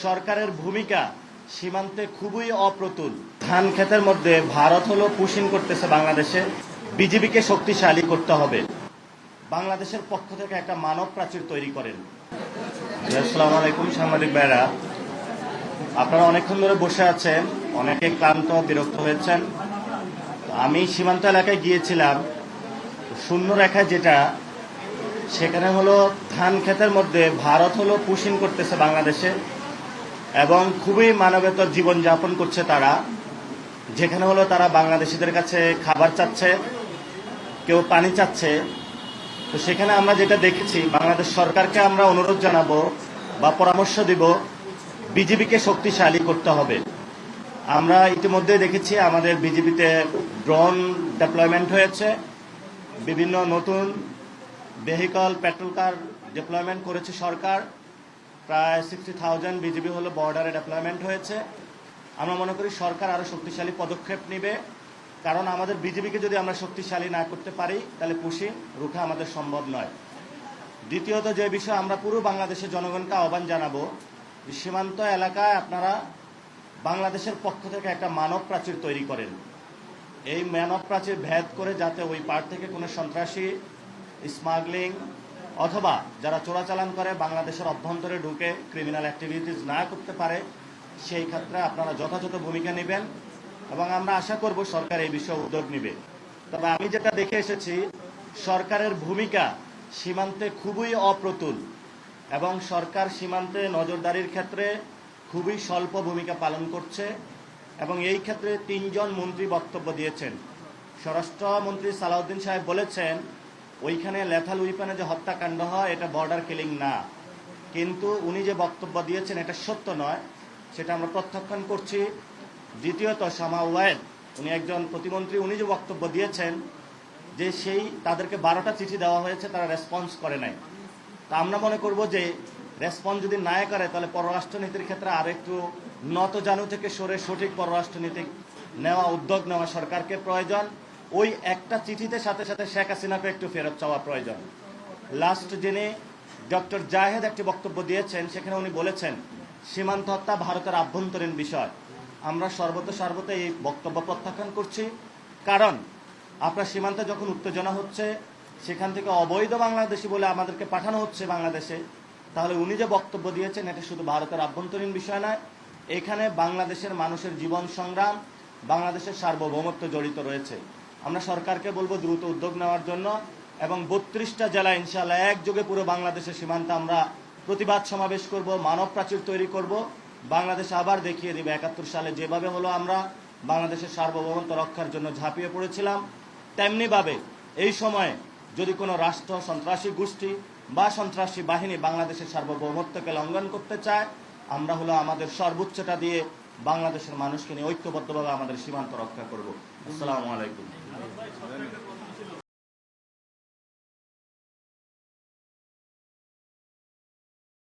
সরকারের ভূমিকা সীমান্তে খুবই অপ্রতুল। ধান ক্ষেতের মধ্যে ভারত হলো পুশিং করতেছে বাংলাদেশে, বিজিবিকে শক্তিশালী করতে হবে। বাংলাদেশের পক্ষ থেকে একটা মানব প্রাচীর তৈরি করেন। আসসালামু আলাইকুম সাংবাদিক ভাইরা, আপনারা অনেকক্ষণ ধরে বসে আছেন, অনেকে ক্লান্ত বিরক্ত হয়েছেন। আমি সীমান্ত এলাকায় গিয়েছিলাম, শূন্য রেখায় যেটা সেখানে হলো ধান ক্ষেতের মধ্যে ভারত হলো পুশিং করতেছে বাংলাদেশে এবং খুবই মানবেতর জীবনযাপন করছে তারা, যেখানে হলো তারা বাংলাদেশিদের কাছে খাবার চাচ্ছে, কেউ পানি চাচ্ছে। তো সেখানে আমরা যেটা দেখেছি, বাংলাদেশ সরকারকে আমরা অনুরোধ জানাবো বা পরামর্শ দিব, বিজিবিকে শক্তিশালী করতে হবে। আমরা ইতিমধ্যে দেখেছি আমাদের বিজিবিতে ড্রোন ডেপ্লয়মেন্ট হয়েছে, বিভিন্ন নতুন ভেহিকল পেট্রোল কার ডেপ্লয়মেন্ট করেছে সরকার। প্রায় 60,000 বিজিবি হলো বর্ডারে ডেপ্লয়মেন্ট হয়েছে। আমরা মনে করি সরকার আরও শক্তিশালী পদক্ষেপ নেবে, কারণ আমাদের বিজিবিকে যদি আমরা শক্তিশালী না করতে পারি তাহলে পুশিং রুখা আমাদের সম্ভব নয়। দ্বিতীয়ত যে বিষয়, আমরা পুরো বাংলাদেশের জনগণকে আহ্বান জানাবো, সীমান্ত এলাকায় আপনারা বাংলাদেশের পক্ষ থেকে একটা মানব প্রাচীর তৈরি করেন। এই মানব প্রাচীর ভেদ করে যাতে ওই পার থেকে কোনো সন্ত্রাসী, স্মাগলিং অথবা যারা চোরাচালান করে বাংলাদেশের অভ্যন্তরে ঢুকে ক্রিমিনাল অ্যাক্টিভিটিস না করতে পারে, সেই ক্ষেত্রে আপনারা যথাযথ ভূমিকা নেবেন এবং আমরা আশা করব সরকার এই বিষয়ে উদ্যোগ নেবে। তবে আমি যেটা দেখে এসেছি, সরকারের ভূমিকা সীমান্তে খুবই অপ্রতুল এবং সরকার সীমান্তে নজরদারির ক্ষেত্রে খুবই স্বল্প ভূমিকা পালন করছে এবং এই ক্ষেত্রে 3 জন মন্ত্রী বক্তব্য দিয়েছেন। স্বরাষ্ট্রমন্ত্রী সালাউদ্দিন সাহেব বলেছেন ওইখানে লেথাল উইপনে যে হত্যাকাণ্ড হয় এটা বর্ডার কিলিং না, কিন্তু উনি যে বক্তব্য দিয়েছেন এটা সত্য নয়, সেটা আমরা প্রত্যাখ্যান করছি। দ্বিতীয়ত শামা ওয়াহেদ, উনি একজন প্রতিমন্ত্রী, উনি যে বক্তব্য দিয়েছেন যে তাদেরকে 12টা চিঠি দেওয়া হয়েছে, তারা রেসপন্স করে নাই। তা আমরা মনে করব যে রেসপন্স যদি না করে তাহলে পররাষ্ট্রনীতির ক্ষেত্রে আর একটু নতজানু থেকে সরে সঠিক পররাষ্ট্রনীতি নেওয়া, উদ্যোগ নেওয়া সরকারকে প্রয়োজন। ওই একটা চিঠিতে সাথে সাথে শেখ হাসিনাকে একটু ফেরত চাওয়া প্রয়োজন। লাস্ট যিনি ডক্টর জাহেদ একটি বক্তব্য দিয়েছেন, সেখানে উনি বলেছেন সীমান্ত হত্যা ভারতের আভ্যন্তরীণ বিষয়। আমরা সর্বত এই বক্তব্য প্রত্যাখ্যান করছি, কারণ আপনার সীমান্তে যখন উত্তেজনা হচ্ছে, সেখান থেকে অবৈধ বাংলাদেশি বলে আমাদেরকে পাঠানো হচ্ছে বাংলাদেশে, তাহলে উনি যে বক্তব্য দিয়েছেন এটা শুধু ভারতের আভ্যন্তরীণ বিষয় নয়, এখানে বাংলাদেশের মানুষের জীবন সংগ্রাম, বাংলাদেশের সার্বভৌমত্ব জড়িত রয়েছে। আমরা সরকারকে বলবো দ্রুত উদ্যোগ নেওয়ার জন্য এবং 32টা জেলা ইনশাআল্লাহ একযোগে পুরো বাংলাদেশের সীমান্তে আমরা প্রতিবাদ সমাবেশ করব, মানব প্রাচীর তৈরি করব। বাংলাদেশ আবার দেখিয়ে দিবে 71 সালে যেভাবে হলো আমরা বাংলাদেশের সার্বভৌমত্ব রক্ষার জন্য ঝাঁপিয়ে পড়েছিলাম, তেমনিভাবে এই সময়ে যদি কোনো রাষ্ট্র, সন্ত্রাসী গোষ্ঠী বা সন্ত্রাসী বাহিনী বাংলাদেশের সার্বভৌমত্বকে লঙ্ঘন করতে চায়, আমরা হলো আমাদের সর্বোচ্চটা দিয়ে বাংলাদেশের মানুষকে নিয়ে ঐক্যবদ্ধভাবে আমাদের সীমান্ত রক্ষা করব। আসসালামু আলাইকুম।